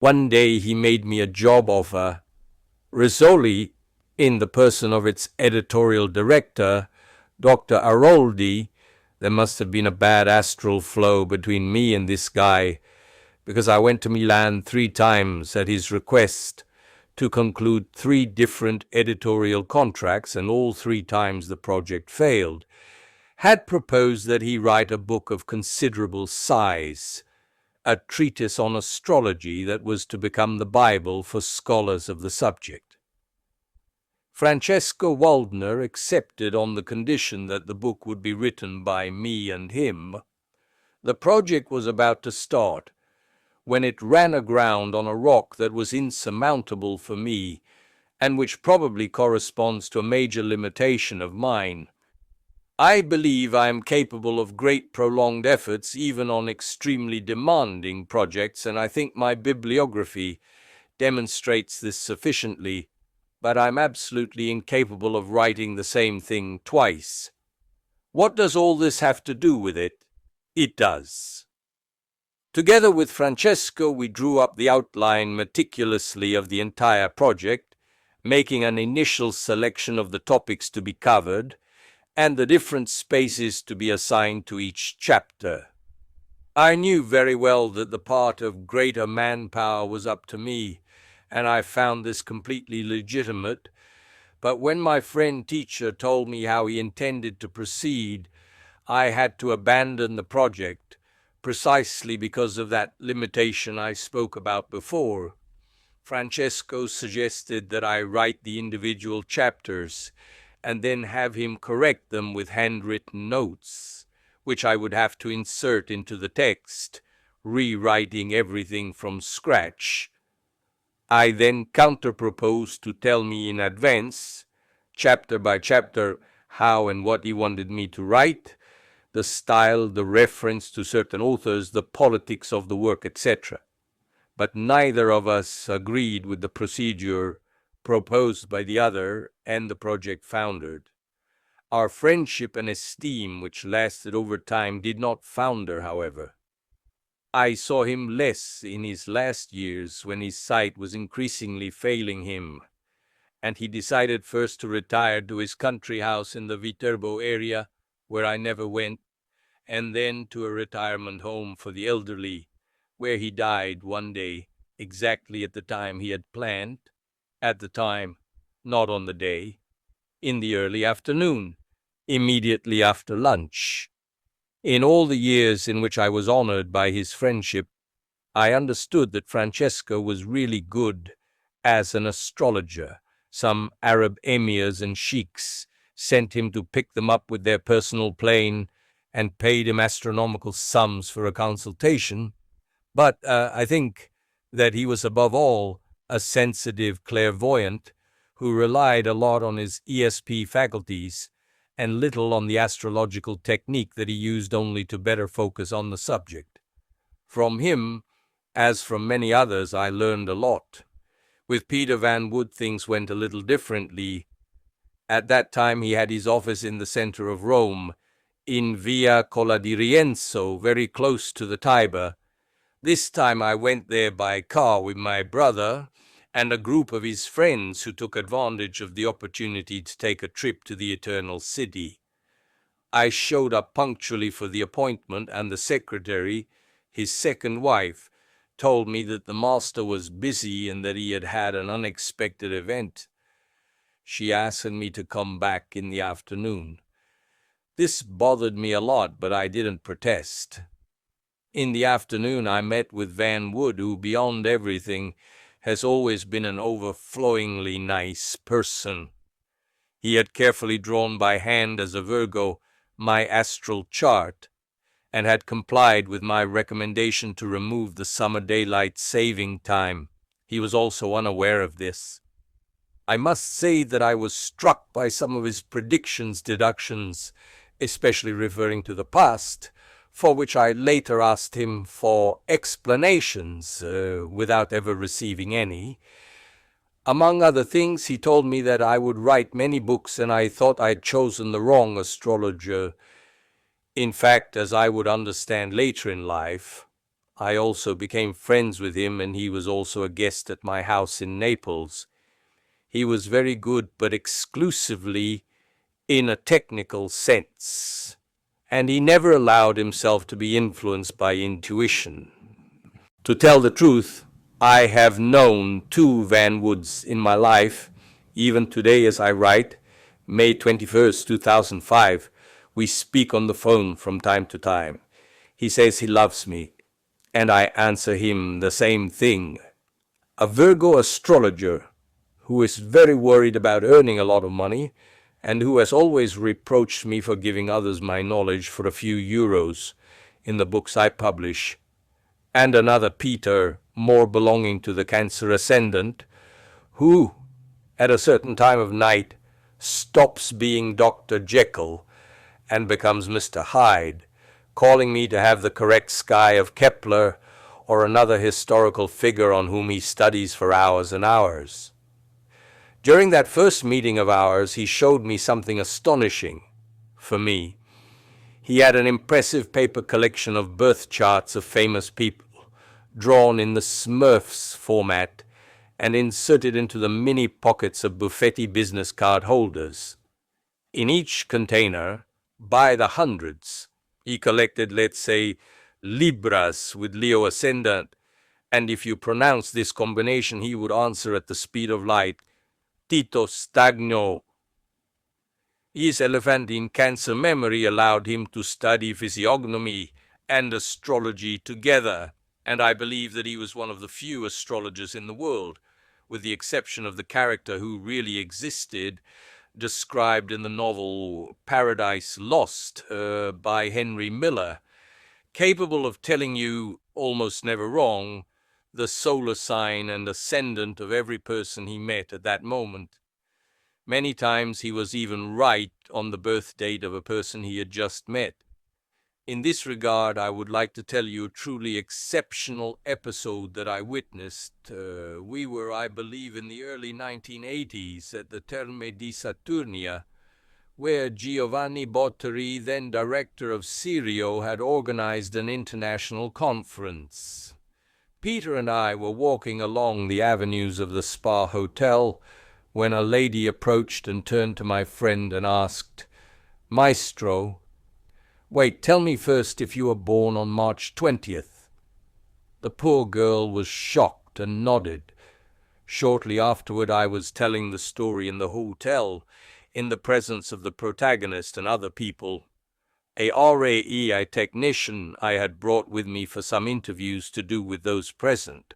One day he made me a job offer. Rizzoli, in the person of its editorial director, Dr. Aroldi. There must have been a bad astral flow between me and this guy, because I went to Milan 3 times at his request to conclude 3 different editorial contracts, and all 3 times the project failed, had proposed that he write a book of considerable size, a treatise on astrology that was to become the Bible for scholars of the subject. Francesco Waldner accepted on the condition that the book would be written by me and him. The project was about to start, when it ran aground on a rock that was insurmountable for me, and which probably corresponds to a major limitation of mine. I believe I am capable of great prolonged efforts even on extremely demanding projects, and I think my bibliography demonstrates this sufficiently, but I'm absolutely incapable of writing the same thing twice. What does all this have to do with it? It does. Together with Francesco, we drew up the outline meticulously of the entire project, making an initial selection of the topics to be covered, and the different spaces to be assigned to each chapter. I knew very well that the part of greater manpower was up to me, and I found this completely legitimate, but when my friend teacher told me how he intended to proceed, I had to abandon the project, precisely because of that limitation I spoke about before. Francesco suggested that I write the individual chapters, and then have him correct them with handwritten notes, which I would have to insert into the text, rewriting everything from scratch. I then counter-proposed to tell me in advance, chapter by chapter, how and what he wanted me to write, the style, the reference to certain authors, the politics of the work, etc. But neither of us agreed with the procedure proposed by the other, and the project foundered. Our friendship and esteem, which lasted over time, did not founder, however. I saw him less in his last years, when his sight was increasingly failing him, and he decided first to retire to his country house in the Viterbo area, where I never went, and then to a retirement home for the elderly, where he died one day, exactly at the time he had planned. At the time, not on the day, in the early afternoon, immediately after lunch. In all the years in which I was honored by his friendship, I understood that Francesco was really good as an astrologer. Some Arab emirs and sheiks sent him to pick them up with their personal plane and paid him astronomical sums for a consultation. But I think that he was above all a sensitive clairvoyant who relied a lot on his ESP faculties and little on the astrological technique that he used only to better focus on the subject. From him, as from many others, I learned a lot. With Peter Van Wood things went a little differently. At that time he had his office in the center of Rome, in Via Colla di Rienzo, very close to the Tiber. This time I went there by car with my brother and a group of his friends who took advantage of the opportunity to take a trip to the Eternal City. I showed up punctually for the appointment, and the secretary, his second wife, told me that the master was busy and that he had had an unexpected event. She asked me to come back in the afternoon. This bothered me a lot, but I didn't protest. In the afternoon I met with Van Wood, who, beyond everything, has always been an overflowingly nice person. He had carefully drawn by hand as a Virgo my astral chart, and had complied with my recommendation to remove the summer daylight saving time. He was also unaware of this. I must say that I was struck by some of his predictions, deductions, especially referring to the past, for which I later asked him for explanations, without ever receiving any. Among other things, he told me that I would write many books, and I thought I'd chosen the wrong astrologer. In fact, as I would understand later in life, I also became friends with him, and he was also a guest at my house in Naples. He was very good, but exclusively in a technical sense, and he never allowed himself to be influenced by intuition. To tell the truth, I have known two Van Woods in my life. Even today as I write, May 21st, 2005, we speak on the phone from time to time. He says he loves me, and I answer him the same thing. A Virgo astrologer who is very worried about earning a lot of money and who has always reproached me for giving others my knowledge for a few euros in the books I publish, and another Peter, more belonging to the Cancer ascendant, who, at a certain time of night, stops being Dr. Jekyll and becomes Mr. Hyde, calling me to have the correct sky of Kepler or another historical figure on whom he studies for hours and hours. During that first meeting of ours, he showed me something astonishing for me. He had an impressive paper collection of birth charts of famous people, drawn in the Smurfs format and inserted into the mini pockets of Buffetti business card holders. In each container, by the hundreds, he collected, let's say, Libras with Leo ascendant, and if you pronounce this combination, he would answer at the speed of light, Tito Stagno. His elephantine Cancer memory allowed him to study physiognomy and astrology together, and I believe that he was one of the few astrologers in the world, with the exception of the character who really existed, described in the novel Paradise Lost by Henry Miller, capable of telling you, almost never wrong, the solar sign and ascendant of every person he met at that moment. Many times he was even right on the birth date of a person he had just met. In this regard, I would like to tell you a truly exceptional episode that I witnessed. We were, I believe, in the early 1980s at the Terme di Saturnia, where Giovanni Botteri, then director of Ciro, had organized an international conference. Peter and I were walking along the avenues of the Spa Hotel when a lady approached and turned to my friend and asked, "Maestro, wait, tell me first if you were born on March 20th. The poor girl was shocked and nodded. Shortly afterward, I was telling the story in the hotel, in the presence of the protagonist and other people. A RAEI technician I had brought with me for some interviews to do with those present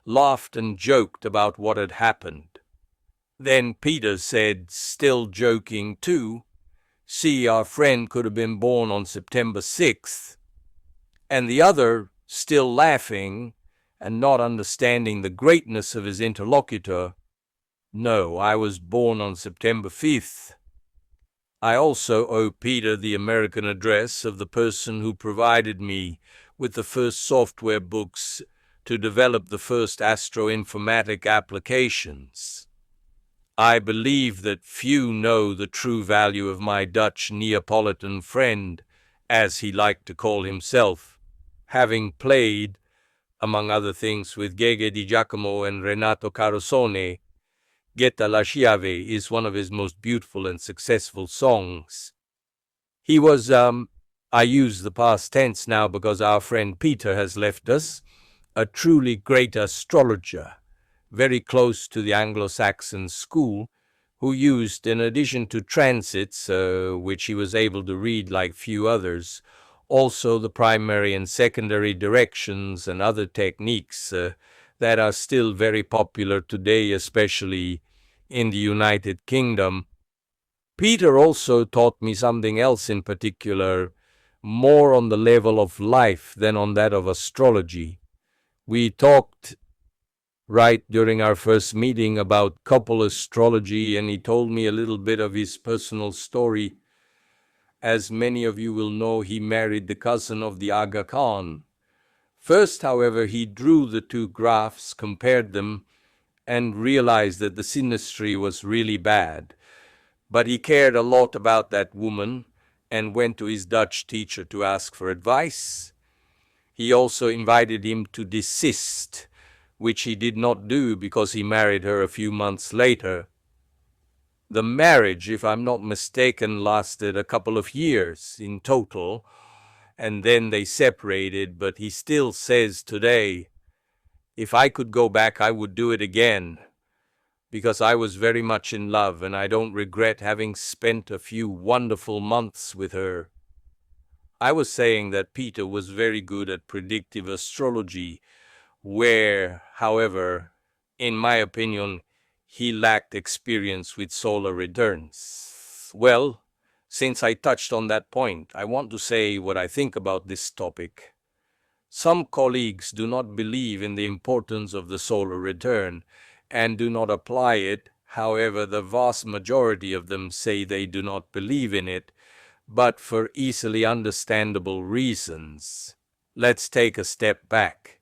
laughed and joked about what had happened. Then Peter said, still joking too, "See, our friend could have been born on September 6th. And the other, still laughing and not understanding the greatness of his interlocutor, "No, I was born on September 5th. I also owe Peter the American address of the person who provided me with the first software books to develop the first astroinformatic applications. I believe that few know the true value of my Dutch Neapolitan friend, as he liked to call himself, having played, among other things, with Gege Di Giacomo and Renato Carosone. Getta la Chiave is one of his most beautiful and successful songs. He was, I use the past tense now because our friend Peter has left us, a truly great astrologer, very close to the Anglo-Saxon school, who used, in addition to transits, which he was able to read like few others, also the primary and secondary directions and other techniques that are still very popular today, especially in the United Kingdom. Peter also taught me something else in particular, more on the level of life than on that of astrology. We talked right during our first meeting about couple astrology, and he told me a little bit of his personal story. As many of you will know, he married the cousin of the Aga Khan. First, however, he drew the two graphs, compared them, and realized that the synastry was really bad. But he cared a lot about that woman and went to his Dutch teacher to ask for advice. He also invited him to desist, which he did not do because he married her a few months later. The marriage, if I'm not mistaken, lasted a couple of years in total, and then they separated, but he still says today, if I could go back, I would do it again, because I was very much in love, and I don't regret having spent a few wonderful months with her. I was saying that Peter was very good at predictive astrology, where, however, in my opinion, he lacked experience with solar returns. Well, since I touched on that point, I want to say what I think about this topic. Some colleagues do not believe in the importance of the solar return and do not apply it. However, the vast majority of them say they do not believe in it, but for easily understandable reasons. Let's take a step back.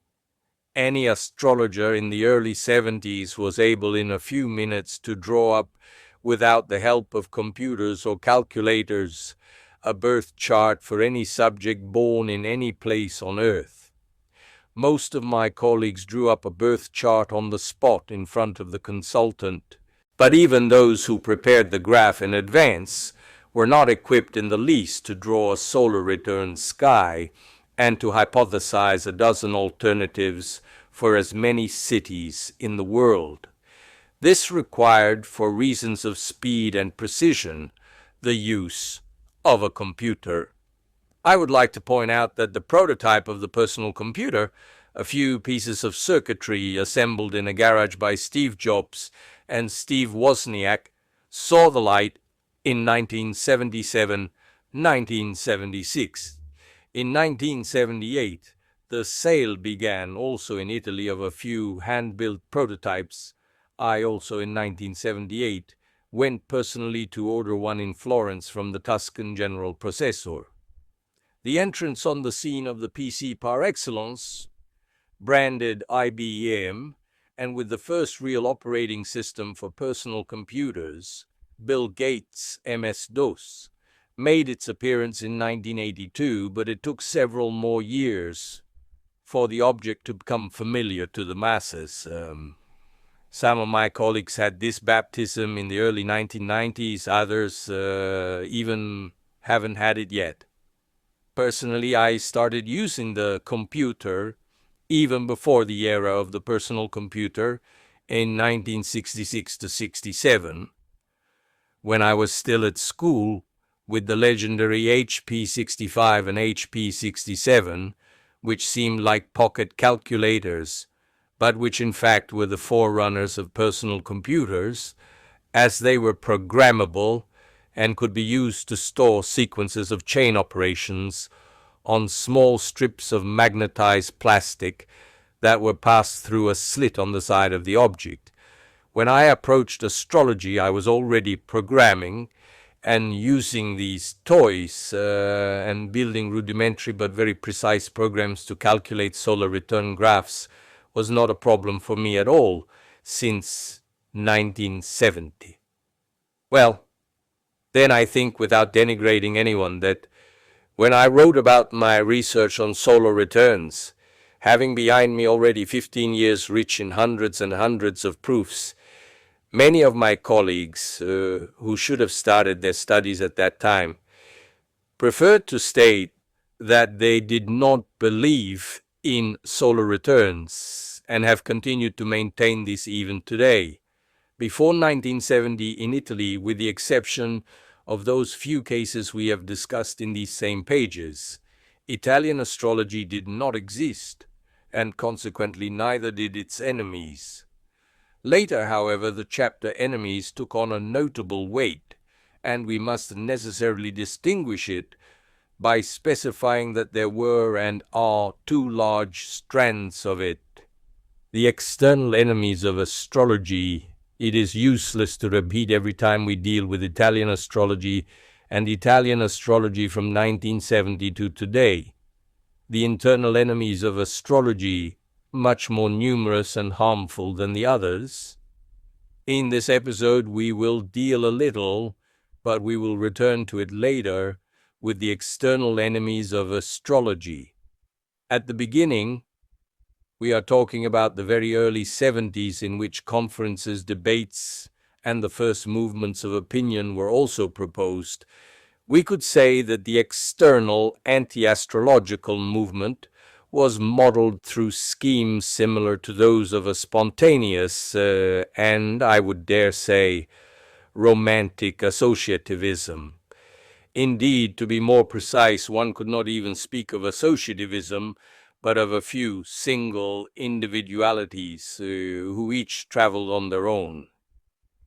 Any astrologer in the early 70s was able in a few minutes to draw up, without the help of computers or calculators, a birth chart for any subject born in any place on Earth. Most of my colleagues drew up a birth chart on the spot in front of the consultant, but even those who prepared the graph in advance were not equipped in the least to draw a solar return sky and to hypothesize a dozen alternatives for as many cities in the world. This required, for reasons of speed and precision, the use of a computer. I would like to point out that the prototype of the personal computer, a few pieces of circuitry assembled in a garage by Steve Jobs and Steve Wozniak, saw the light in 1977-1976. In 1978, the sale began also in Italy of a few hand-built prototypes. I also in 1978 went personally to order one in Florence from the Tuscan General Processor. The entrance on the scene of the PC par excellence, branded IBM, and with the first real operating system for personal computers, Bill Gates' MS-DOS, made its appearance in 1982, but it took several more years for the object to become familiar to the masses. Some of my colleagues had this baptism in the early 1990s, others even haven't had it yet. Personally, I started using the computer even before the era of the personal computer in 1966 to 67, when I was still at school with the legendary HP 65 and HP 67, which seemed like pocket calculators, but which in fact were the forerunners of personal computers, as they were programmable and could be used to store sequences of chain operations on small strips of magnetized plastic that were passed through a slit on the side of the object. When I approached astrology, I was already programming and using these toys and building rudimentary but very precise programs to calculate solar return graphs was not a problem for me at all since 1970. Well, then I think, without denigrating anyone, that when I wrote about my research on solar returns, having behind me already 15 years rich in hundreds and hundreds of proofs, many of my colleagues, who should have started their studies at that time, preferred to state that they did not believe in solar returns and have continued to maintain this even today. Before 1970 in Italy, with the exception of those few cases we have discussed in these same pages, Italian astrology did not exist, and consequently neither did its enemies. Later, however, the chapter enemies took on a notable weight, and we must necessarily distinguish it by specifying that there were and are two large strands of it. The external enemies of astrology. It is useless to repeat every time we deal with Italian astrology and Italian astrology from 1970 to today. The internal enemies of astrology, much more numerous and harmful than the others. In this episode, we will deal a little, but we will return to it later, with the external enemies of astrology. At the beginning, we are talking about the very early 70s, in which conferences, debates, and the first movements of opinion were also proposed. We could say that the external anti-astrological movement was modeled through schemes similar to those of a spontaneous and, I would dare say, romantic associativism. Indeed, to be more precise, one could not even speak of associativism, but of a few single individualities who each traveled on their own.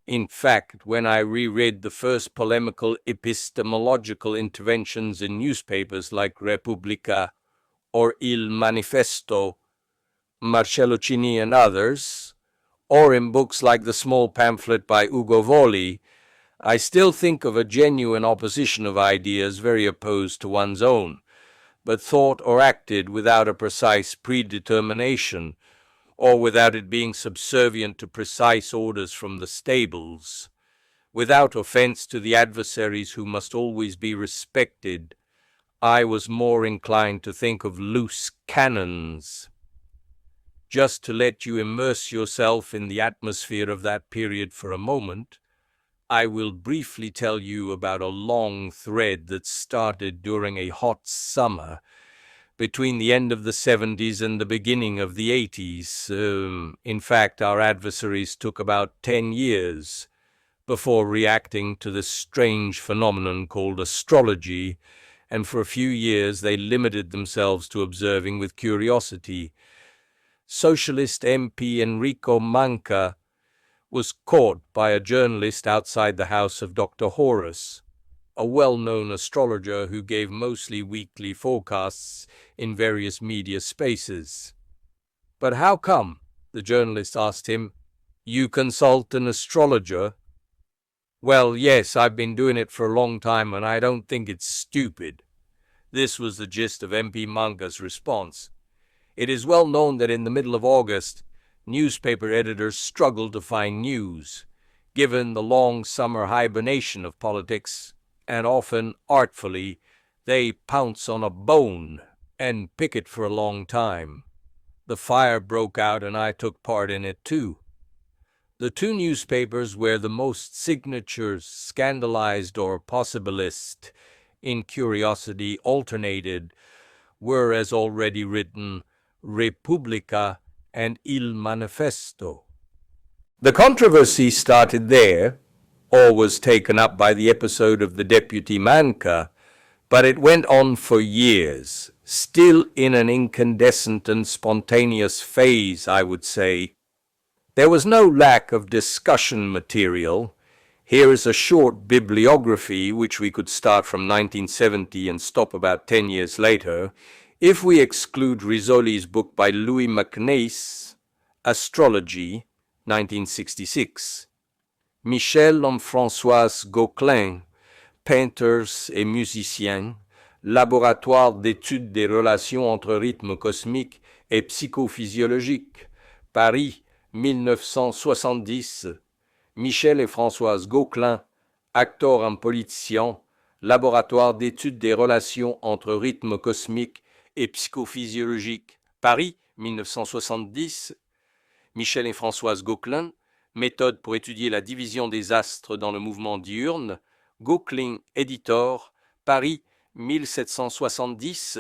In fact, when I reread the first polemical epistemological interventions in newspapers like Repubblica or Il Manifesto, Marcello Cini and others, or in books like the small pamphlet by Ugo Volli, I still think of a genuine opposition of ideas very opposed to one's own, but thought or acted without a precise predetermination, or without it being subservient to precise orders from the stables. Without offense to the adversaries who must always be respected, I was more inclined to think of loose cannons. Just to let you immerse yourself in the atmosphere of that period for a moment, I will briefly tell you about a long thread that started during a hot summer between the end of the 70s and the beginning of the 80s. In fact, our adversaries took about 10 years before reacting to this strange phenomenon called astrology, and for a few years they limited themselves to observing with curiosity. Socialist MP Enrico Manca was caught by a journalist outside the house of Dr. Horus, a well-known astrologer who gave mostly weekly forecasts in various media spaces. "But how come," the journalist asked him, "you consult an astrologer?" "Well, yes, I've been doing it for a long time and I don't think it's stupid." This was the gist of MP Manca's response. It is well known that in the middle of August, newspaper editors struggled to find news, given the long summer hibernation of politics, and often, artfully, they pounce on a bone and pick it for a long time. The fire broke out and I took part in it too. The two newspapers where the most signatures, scandalized or possibilist, in curiosity alternated, were, as already written, Repubblica and Il Manifesto. The controversy started there, or was taken up by the episode of the Deputy Manca, but it went on for years, still in an incandescent and spontaneous phase, I would say. There was no lack of discussion material. Here is a short bibliography which we could start from 1970 and stop about 10 years later, if we exclude Rizzoli's book by Louis MacNeice, Astrology, 1966. Michel and Françoise Gauquelin, Painters et musiciens, Laboratoire d'études des relations entre rythmes cosmiques et psychophysiologiques, Paris, 1970. Michel et Françoise Gauquelin, acteurs and politiciens, Laboratoire d'études des relations entre rythmes cosmiques et psychophysiologiques, Paris, 1970. Michel et Françoise Gauquelin, Méthode pour étudier la division des astres dans le mouvement diurne, Gauquelin, éditeur, Paris, 1770.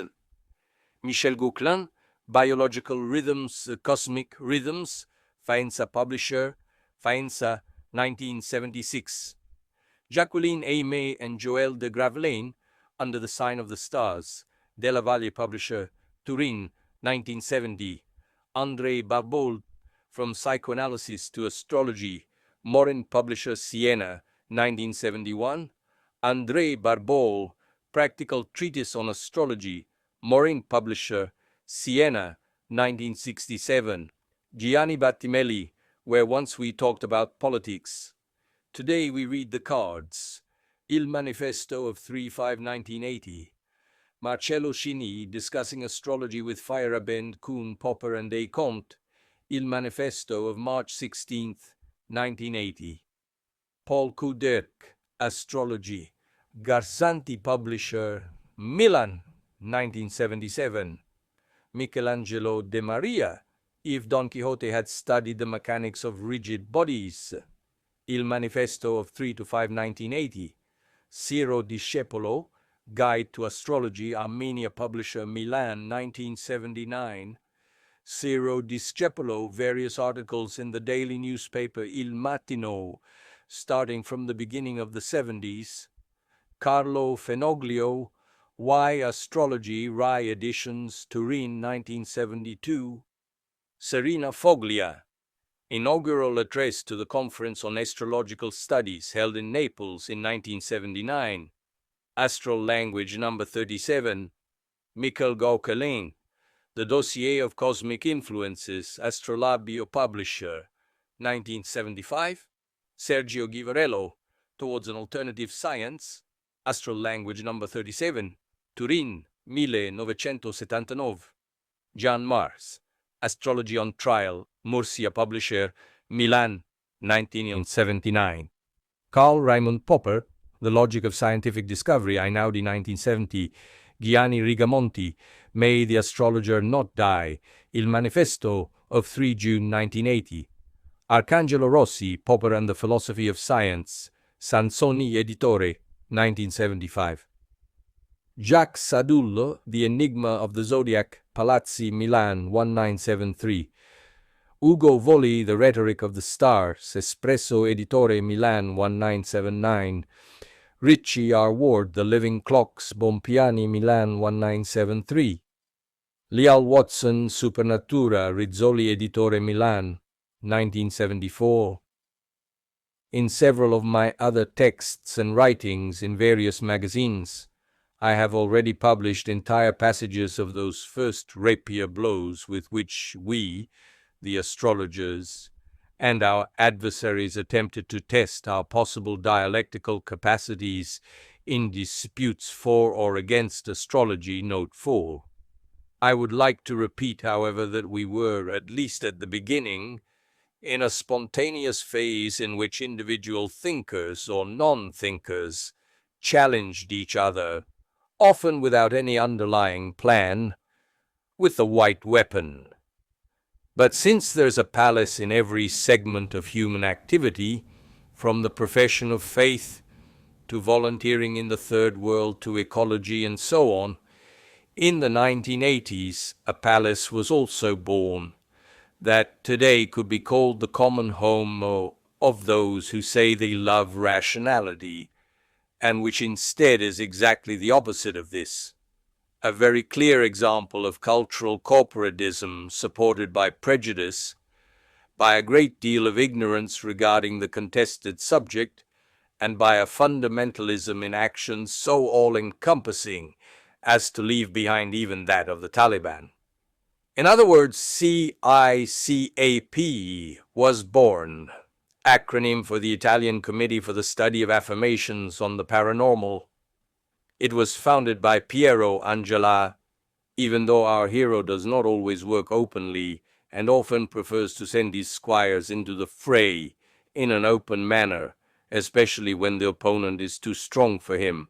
Michel Gauquelin, Biological Rhythms, Cosmic Rhythms, Faenza Publisher, Faenza, 1976. Jacqueline Aimé and Joël de Gravelines, Under the Sign of the Stars, Della Valle Publisher, Turin, 1970. André Barbault, From Psychoanalysis to Astrology, Morin Publisher, Siena, 1971. André Barbault, Practical Treatise on Astrology, Morin Publisher, Siena, 1967. Gianni Battimelli, Where Once We Talked About Politics. Today we read the cards. Il Manifesto of 3/5/1980. Marcello Cini, Discussing Astrology with Feyerabend, Kuhn, Popper, and Descompte. Il Manifesto of March 16, 1980. Paul Kuderk, Astrology, Garsanti Publisher, Milan, 1977. Michelangelo de Maria, if Don Quixote had studied the mechanics of rigid bodies. Il Manifesto of 3 to 5, 1980. Ciro Discepolo, Guide to Astrology, Armenia Publisher, Milan, 1979. Ciro Discepolo, various articles in the daily newspaper Il Mattino, starting from the beginning of the 70s. Carlo Fenoglio, Why Astrology, Rai Editions, Turin, 1972. Serena Foglia, Inaugural Address to the Conference on Astrological Studies held in Naples in 1979. Astral Language number 37. Michael Gauquelin, The Dossier of Cosmic Influences, Astrolabio Publisher, 1975. Sergio Ghivarello, Towards an Alternative Science, Astral Language number 37, Turin, 1979. John Mars, Astrology on Trial, Murcia Publisher, Milan, 1979. Carl Raimund Popper, The Logic of Scientific Discovery, Einaudi, 1970. Gianni Rigamonti, May the Astrologer Not Die, Il Manifesto of 3 June 1980. Arcangelo Rossi, Popper and the Philosophy of Science, Sansoni Editore, 1975. Jacques Sadullo, The Enigma of the Zodiac, Palazzi, Milan, 1973. Ugo Voli, The Rhetoric of the Stars, Espresso Editore, Milan, 1979. Ritchie R. Ward, The Living Clocks, Bompiani, Milan, 1973. Leal Watson, Supernatura, Rizzoli Editore, Milan, 1974. In several of my other texts and writings in various magazines, I have already published entire passages of those first rapier blows with which we, the astrologers, and our adversaries attempted to test our possible dialectical capacities in disputes for or against astrology, note 4. I would like to repeat, however, that we were, at least at the beginning, in a spontaneous phase in which individual thinkers or non-thinkers challenged each other, often without any underlying plan, with the white weapon. But since there's a Pallas in every segment of human activity, from the profession of faith to volunteering in the third world to ecology and so on, in the 1980s a Pallas was also born that today could be called the common home of those who say they love rationality, and which instead is exactly the opposite of this. A very clear example of cultural corporatism supported by prejudice, by a great deal of ignorance regarding the contested subject, and by a fundamentalism in action so all-encompassing as to leave behind even that of the Taliban. In other words, CICAP was born, acronym for the Italian Committee for the Study of Affirmations on the Paranormal. It was founded by Piero Angela, even though our hero does not always work openly and often prefers to send his squires into the fray in an open manner, especially when the opponent is too strong for him.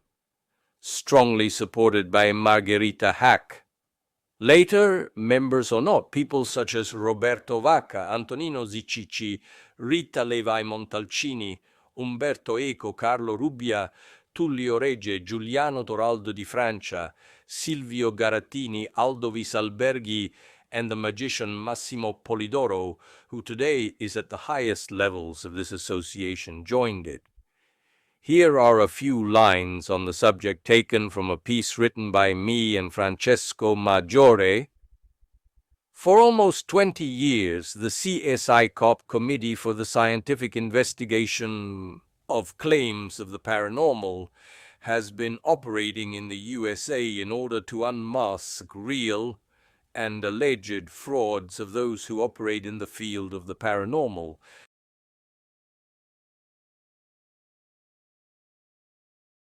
Strongly supported by Margherita Hack. Later, members or not, people such as Roberto Vacca, Antonino Ziccici, Rita Levi Montalcini, Umberto Eco, Carlo Rubbia, Tullio Regge, Giuliano Toraldo di Francia, Silvio Garattini, Aldo Visalberghi, and the magician Massimo Polidoro, who today is at the highest levels of this association, joined it. Here are a few lines on the subject taken from a piece written by me and Francesco Maggiore. For almost 20 years, the CSICOP Committee for the Scientific Investigation of Claims of the Paranormal has been operating in the USA in order to unmask real and alleged frauds of those who operate in the field of the paranormal,